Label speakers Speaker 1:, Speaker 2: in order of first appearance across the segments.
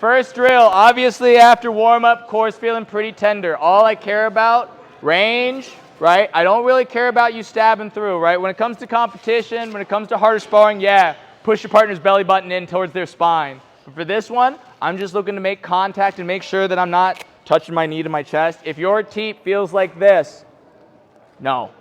Speaker 1: first drill, obviously after warm-up, core's feeling pretty tender. All I care about, range, right? I don't really care about you stabbing through, right? When it comes to competition, when it comes to harder sparring, yeah, push your partner's belly button in towards their spine. But for this one, I'm just looking to make contact and make sure that I'm not touching my knee to my chest. If your teep feels like this, no.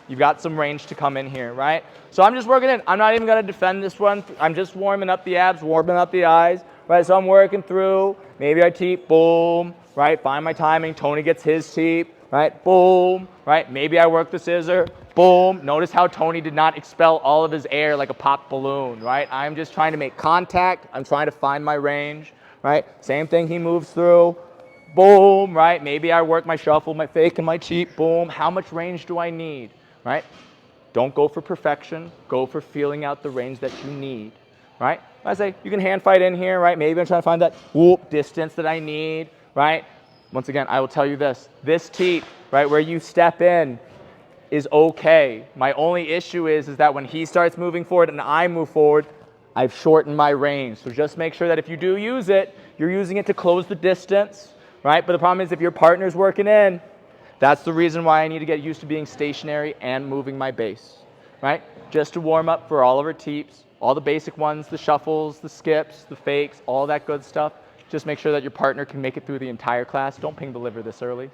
Speaker 1: You've got some range to come in here, right? So I'm just working in. I'm not even going to defend this one. I'm just warming up the abs, warming up the eyes, right? So I'm working through. Maybe I teep, boom, right? Find my timing. Tony gets his teep, right? Boom, right? Maybe I work the scissor, boom. Notice how Tony did not expel all of his air like a popped balloon, right? I'm just trying to make contact. I'm trying to find my range, right? Same thing, he moves through, boom, right? Maybe I work my shuffle, my fake, and my teep, boom. How much range do I need? Right? Don't go for perfection. Go for feeling out the range that you need, right? I say you can hand fight in here, right? Maybe I'm trying to find that whoop distance that I need, right? Once again, I will tell you this. This teep, right, where you step in is okay. My only issue is that when he starts moving forward and I move forward, I've shortened my range. So just make sure that if you do use it, you're using it to close the distance, right? But the problem is if your partner's working in, that's the reason why I need to get used to being stationary and moving my base, right? Just to warm up for all of our teeps, all the basic ones, the shuffles, the skips, the fakes, all that good stuff. Just make sure that your partner can make it through the entire class. Don't ping the liver this early.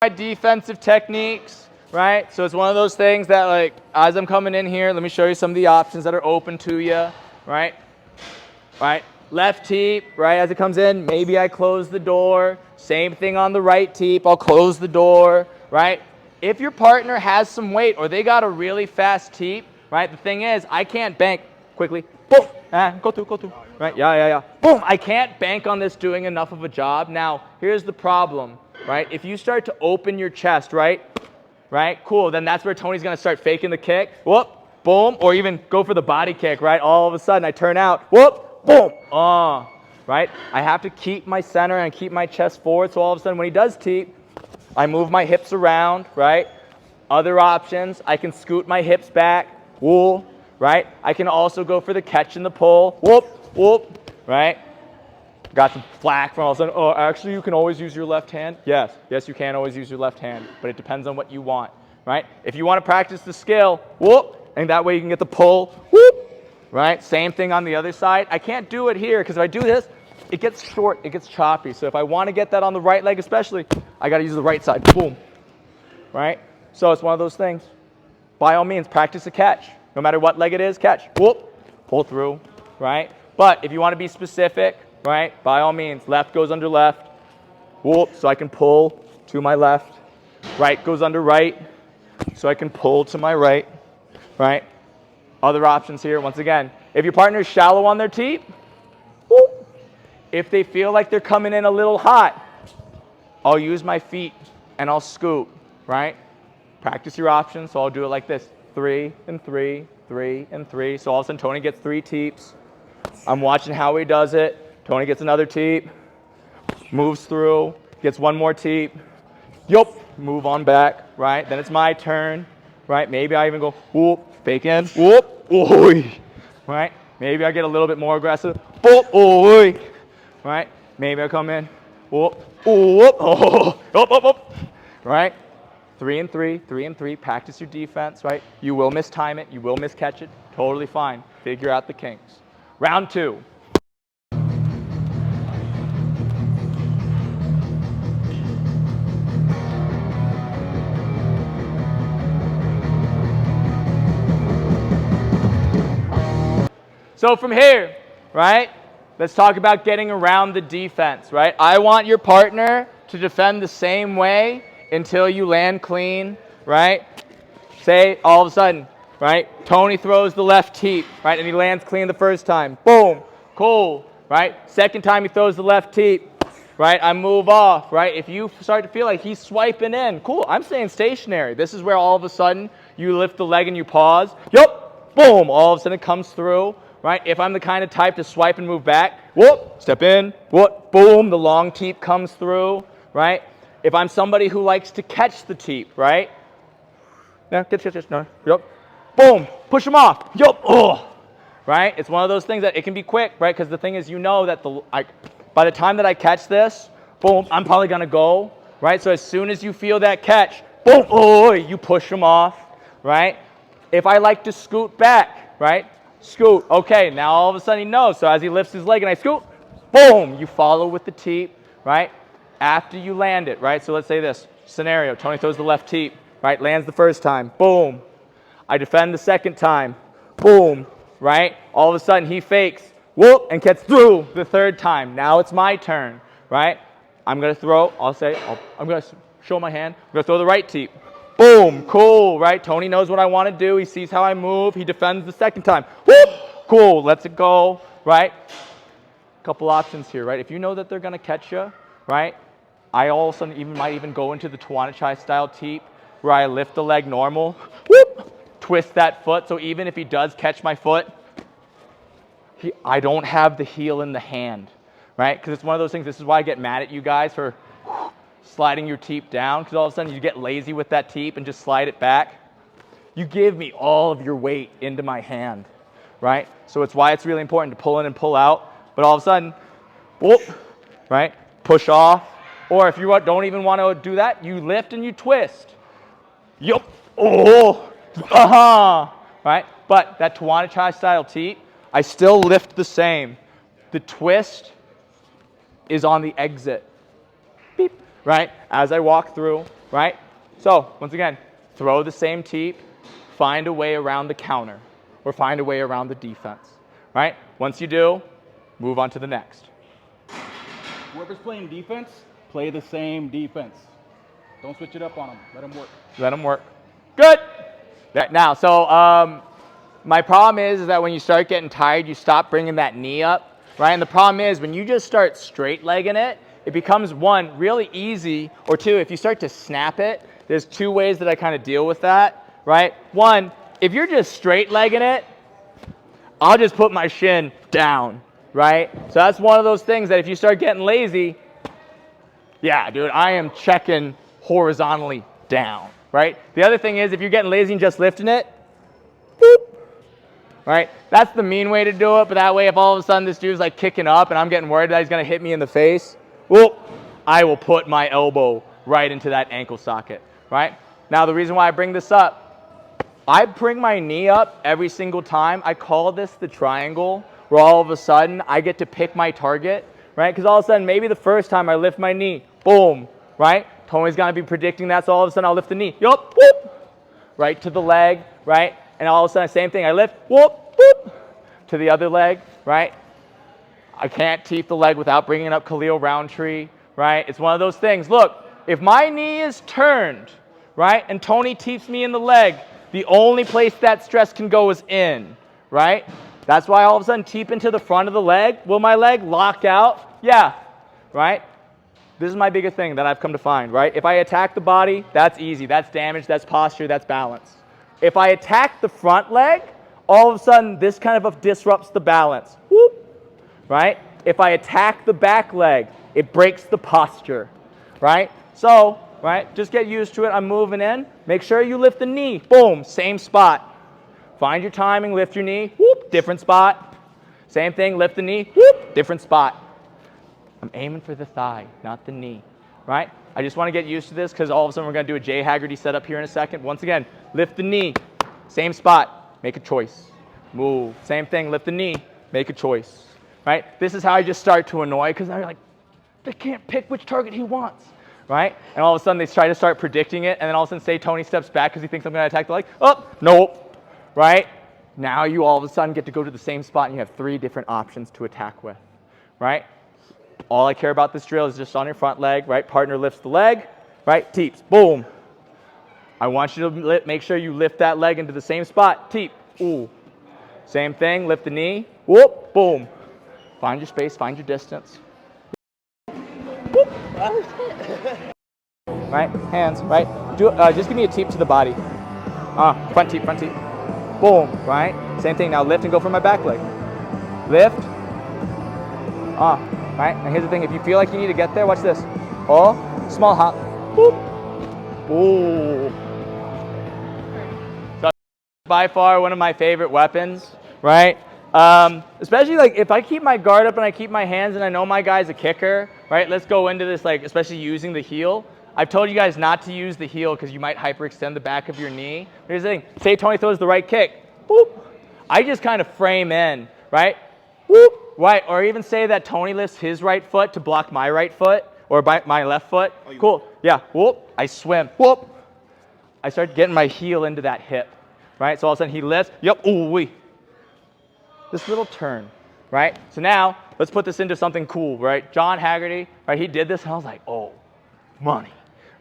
Speaker 1: My defensive techniques, right? So it's one of those things that, like, as I'm coming in here, let me show you some of the options that are open to you, right? Right, left teep, right, as it comes in, maybe I close the door. Same thing on the right teep, I'll close the door, right? If your partner has some weight or they got a really fast teep, right, the thing is, I can't bank quickly, boom, go through, right, yeah, boom, I can't bank on this doing enough of a job. Now, here's the problem, right? If you start to open your chest, right, cool, then that's where Tony's gonna start faking the kick, whoop, boom, or even go for the body kick, right? All of a sudden, I turn out, whoop, boom, right? I have to keep my center and keep my chest forward, so all of a sudden when he does teep, I move my hips around, right? Other options, I can scoot my hips back, whoop, right? I can also go for the catch and the pull, whoop, whoop, right? Got some flack from all of a sudden, oh, actually you can always use your left hand. Yes, you can always use your left hand, but it depends on what you want, right? If you want to practice the skill, whoop, and that way you can get the pull, whoop, right? Same thing on the other side. I can't do it here because if I do this, it gets short, it gets choppy. So if I want to get that on the right leg especially, I got to use the right side, boom, right? So it's one of those things. By all means, practice a catch. No matter what leg it is, catch, whoop, pull through, right? But if you want to be specific, right, by all means, left goes under left, whoop, so I can pull to my left. Right goes under right, so I can pull to my right, right? Other options here, once again, if your partner is shallow on their teep, whoop. If they feel like they're coming in a little hot, I'll use my feet and I'll scoot, right? Practice your options, so I'll do it like this, 3 and 3, 3 and 3. So all of a sudden Tony gets 3 teeps. I'm watching how he does it. Tony gets another teep, moves through, gets one more teep, yup, move on back, right? Then it's my turn, right? Maybe I even go whoop, fake in, whoop, oi, right? Maybe I get a little bit more aggressive, whoop, oi, right? Maybe I come in, whoop, whoop, oh, up, right? 3 and 3, 3 and 3, practice your defense, right? You will mistime it, you will miscatch it, totally fine. Figure out the kinks. Round 2. So from here, right, let's talk about getting around the defense, right? I want your partner to defend the same way until you land clean, right? Say all of a sudden, right, Tony throws the left teep, right, and he lands clean the first time. Boom, cool, right? Second time he throws the left teep, right, I move off, right? If you start to feel like he's swiping in, cool, I'm staying stationary. This is where all of a sudden you lift the leg and you pause. Yup, boom, all of a sudden it comes through. Right? If I'm the kind of type to swipe and move back, whoop, step in, whoop, boom, the long teep comes through, right? If I'm somebody who likes to catch the teep, right? Yeah, catch, no, yep. boom, push them off, yup, oh, right? It's one of those things that it can be quick, right? Because the thing is, you know that by the time that I catch this, boom, I'm probably gonna go, right? So as soon as you feel that catch, boom, oh, you push them off, right? If I like to scoot back, right? Scoot, okay, now all of a sudden he knows. So as he lifts his leg and I scoot, boom, you follow with the teep, right? After you land it, right? So let's say this scenario, Tony throws the left teep, right? Lands the first time, boom. I defend the second time, boom, right? All of a sudden he fakes, whoop, and gets through the third time. Now it's my turn, right? I'm gonna throw, I'm gonna show my hand, I'm gonna throw the right teep. Boom, cool, right? Tony knows what I want to do. He sees how I move. He defends the second time. Whoop, cool, lets it go, right? Couple options here, right? If you know that they're going to catch you, right? I all of a sudden might even go into the Tawanachai style teep where I lift the leg normal, whoop, twist that foot. So even if he does catch my foot, I don't have the heel in the hand, right? Because it's one of those things. This is why I get mad at you guys for sliding your teep down, because all of a sudden you get lazy with that teep and just slide it back. You give me all of your weight into my hand, right? So it's why it's really important to pull in and pull out. But all of a sudden, whoop, right? Push off. Or if you don't even want to do that, you lift and you twist. Yup. Oh, right? But that Tawanachai style teep, I still lift the same. The twist is on the exit. Beep. Right, as I walk through, right? So, once again, throw the same teep, find a way around the counter, or find a way around the defense, right? Once you do, move on to the next.
Speaker 2: Whoever's playing defense, play the same defense. Don't switch it up on them. Let them work.
Speaker 1: Let them work. Good. Now, so my problem is that when you start getting tired, you stop bringing that knee up, right? And the problem is when you just start straight legging it, it becomes, one, really easy, or two, if you start to snap it, there's two ways that I kind of deal with that, right? One, if you're just straight legging it, I'll just put my shin down, right? So that's one of those things that if you start getting lazy, yeah, dude, I am checking horizontally down, right? The other thing is if you're getting lazy and just lifting it, boop, right? That's the mean way to do it, but that way if all of a sudden this dude's like kicking up and I'm getting worried that he's gonna hit me in the face, whoop, I will put my elbow right into that ankle socket, right? Now the reason why I bring this up, I bring my knee up every single time. I call this the triangle, where all of a sudden I get to pick my target, right? Because all of a sudden, maybe the first time I lift my knee, boom, right? Tony's gonna be predicting that, so all of a sudden I'll lift the knee, yup, whoop, right to the leg, right? And all of a sudden, same thing, I lift, whoop, whoop, to the other leg, right? I can't teep the leg without bringing up Khalil Roundtree, right? It's one of those things. Look, if my knee is turned, right, and Tony teeps me in the leg, the only place that stress can go is in, right? That's why all of a sudden teep into the front of the leg. Will my leg lock out? Yeah, right? This is my biggest thing that I've come to find, right? If I attack the body, that's easy. That's damage, that's posture, that's balance. If I attack the front leg, all of a sudden this kind of disrupts the balance. Whoop. Right? If I attack the back leg, it breaks the posture, right? So, right, just get used to it. I'm moving in. Make sure you lift the knee. Boom, same spot. Find your timing, lift your knee. Whoop, different spot. Same thing, lift the knee. Whoop, different spot. I'm aiming for the thigh, not the knee, right? I just want to get used to this because all of a sudden we're going to do a Jay Haggerty setup here in a second. Once again, lift the knee. Same spot. Make a choice. Move. Same thing, lift the knee. Make a choice. Right? This is how I just start to annoy because they're like, they can't pick which target he wants, right? And all of a sudden they try to start predicting it, and then all of a sudden say Tony steps back because he thinks I'm going to attack the leg. Oh, nope, right? Now you all of a sudden get to go to the same spot and you have 3 different options to attack with, right? All I care about this drill is just on your front leg, right? Partner lifts the leg, right? Teeps, boom. I want you to make sure you lift that leg into the same spot, teep, ooh. Same thing, lift the knee, whoop, boom. Find your space, find your distance. Whoop. Right, hands, right? Just give me a teep to the body. Front teep, boom, right? Same thing, now lift and go for my back leg. Lift, right? Now here's the thing, if you feel like you need to get there, watch this. Oh, small hop, boop, boom. So by far one of my favorite weapons, right? Especially like if I keep my guard up and I keep my hands and I know my guy's a kicker, right? Let's go into this, like especially using the heel. I've told you guys not to use the heel because you might hyperextend the back of your knee. Here's the thing, say Tony throws the right kick, whoop. I just kind of frame in, right? Whoop, right, or even say that Tony lifts his right foot to block my right foot or my left foot. Cool, yeah, whoop, I swim, whoop. I start getting my heel into that hip, right? So all of a sudden he lifts, yep, ooh wee. This little turn, right? So now, let's put this into something cool, right? John Haggerty, right, he did this and I was like, oh, money,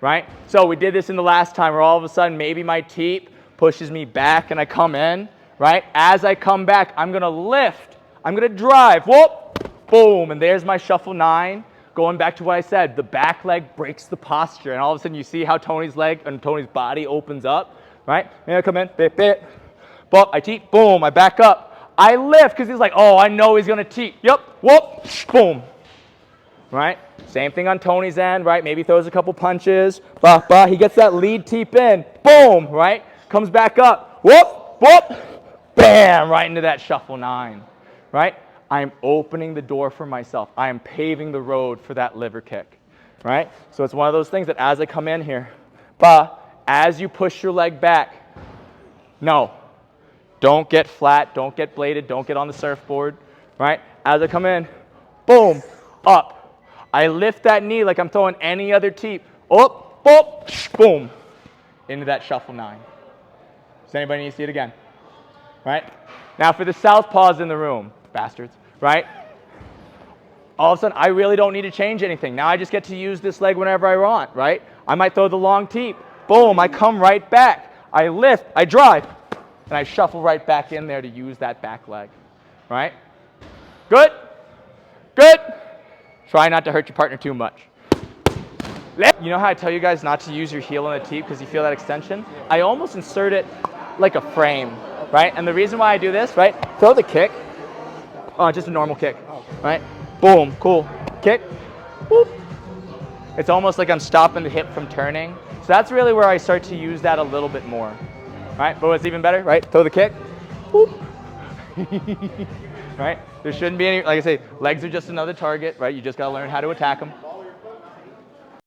Speaker 1: right? So we did this in the last time where all of a sudden maybe my teep pushes me back and I come in, right? As I come back, I'm gonna lift, I'm gonna drive, whoop, boom, and there's my shuffle 9. Going back to what I said, the back leg breaks the posture, and all of a sudden you see how Tony's leg and Tony's body opens up, right? And I come in, bit, bit, but I teep, boom, I back up. I lift because he's like, oh, I know he's gonna teep. Yep, whoop, boom, right? Same thing on Tony's end, right? Maybe throws a couple punches, bah, bah. He gets that lead teep in, boom, right? Comes back up, whoop, whoop, bam, right into that shuffle 9, right? I'm opening the door for myself. I am paving the road for that liver kick, right? So it's one of those things that as I come in here, bah, as you push your leg back, no, don't get flat, don't get bladed, don't get on the surfboard, right? As I come in, boom, up. I lift that knee like I'm throwing any other teep. Up, up, boom, into that shuffle 9. Does anybody need to see it again? Right? Now for the southpaws in the room, bastards, right? All of a sudden, I really don't need to change anything. Now I just get to use this leg whenever I want, right? I might throw the long teep. Boom, I come right back. I lift, I drive, and I shuffle right back in there to use that back leg, right? Good? Good? Try not to hurt your partner too much. You know how I tell you guys not to use your heel on the teep because you feel that extension? I almost insert it like a frame, right? And the reason why I do this, right? Throw the kick. Oh, just a normal kick, right? Boom, cool. Kick, whoop. It's almost like I'm stopping the hip from turning. So that's really where I start to use that a little bit more, right? But what's even better, right? Throw the kick, whoop. Right? There shouldn't be any, like I say, legs are just another target, right? You just gotta learn how to attack them.